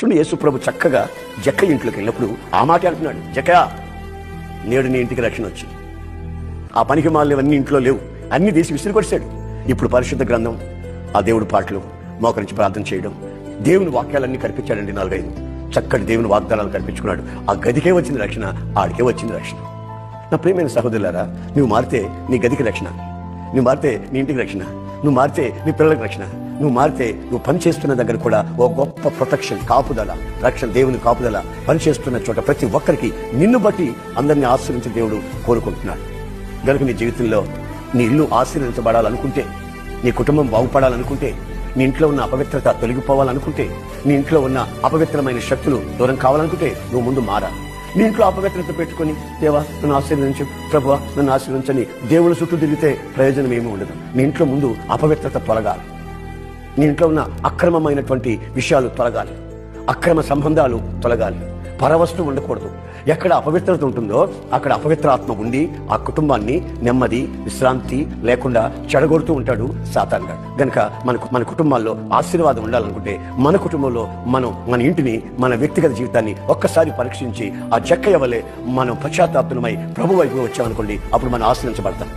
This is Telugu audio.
చూడండి, యేసు ప్రభు చక్కగా జక్కయ్య ఇంట్లోకి వెళ్ళినప్పుడు ఆ మాట అంటున్నాడు, జక్కయ్య నేడు నీ ఇంటికి రక్షణ వచ్చింది. ఆ పనికి మాలినవన్నీ ఇంట్లో లేవు, అన్ని తీసి విసిరి కొట్టేశాడు. ఇప్పుడు పరిశుద్ధ గ్రంథం, ఆ దేవుడి పాటలు, మోకరించి ప్రార్థన చేయడం, దేవుని వాక్యాలన్నీ కనిపించాడండి. 4-5 చక్కటి దేవుని వాగ్దానాలు కనిపించుకున్నాడు. ఆ గదికే వచ్చింది రక్షణ, ఆడికే వచ్చింది రక్షణ. నా ప్రియమైన సహోదరులారా, నువ్వు మారితే నీ గదికి రక్షణ, నువ్వు మారితే నీ ఇంటికి రక్షణ, నువ్వు మారితే నీ పిల్లలకు రక్షణ, నువ్వు మారితే నువ్వు పనిచేస్తున్న దగ్గర కూడా ఓ గొప్ప ప్రొటెక్షన్, కాపుదల, రక్షణ, దేవుని కాపుదల. పనిచేస్తున్న చోట ప్రతి ఒక్కరికి నిన్ను బట్టి అందరినీ ఆశీర్వించే దేవుడు కోరుకుంటున్నాడు. గనుక నీ జీవితంలో నీ ఇల్లు ఆశీర్వించబడాలనుకుంటే, నీ కుటుంబం బాగుపడాలనుకుంటే, నీ ఇంట్లో ఉన్న అపవిత్రత తొలగిపోవాలనుకుంటే, నీ ఇంట్లో ఉన్న అపవిత్రమైన శక్తులు దూరం కావాలనుకుంటే నువ్వు ముందు మారాలి. నీ ఇంట్లో అపవిత్రత పెట్టుకుని దేవా నన్ను ఆశీర్వదించు, ప్రభువా నన్ను ఆశీర్వించని దేవుడు చుట్టూ తిరిగితే ప్రయోజనం ఏమీ ఉండదు. నీ ఇంట్లో ముందు అపవిత్రత తొలగాలి. నీ ఇంట్లో ఉన్న అక్రమమైనటువంటి విషయాలు తొలగాలి, అక్రమ సంబంధాలు తొలగాలి, పరవస్తు ఉండకూడదు. ఎక్కడ అపవిత్రత ఉంటుందో అక్కడ అపవిత్ర ఆత్మ ఉండి ఆ కుటుంబాన్ని నెమ్మది, విశ్రాంతి లేకుండా చెడగొడుతూ ఉంటాడు సాతాన్ గాడు. గనక మన కుటుంబాల్లో ఆశీర్వాదం ఉండాలనుకుంటే, మన కుటుంబంలో మన ఇంటిని, మన వ్యక్తిగత జీవితాన్ని ఒక్కసారి పరీక్షించి ఆ జక్కయ్య వలె మనం పశ్చాత్తాపమై ప్రభు వైపు వచ్చామనుకోండి, అప్పుడు మనం ఆశీర్వించబడతాం.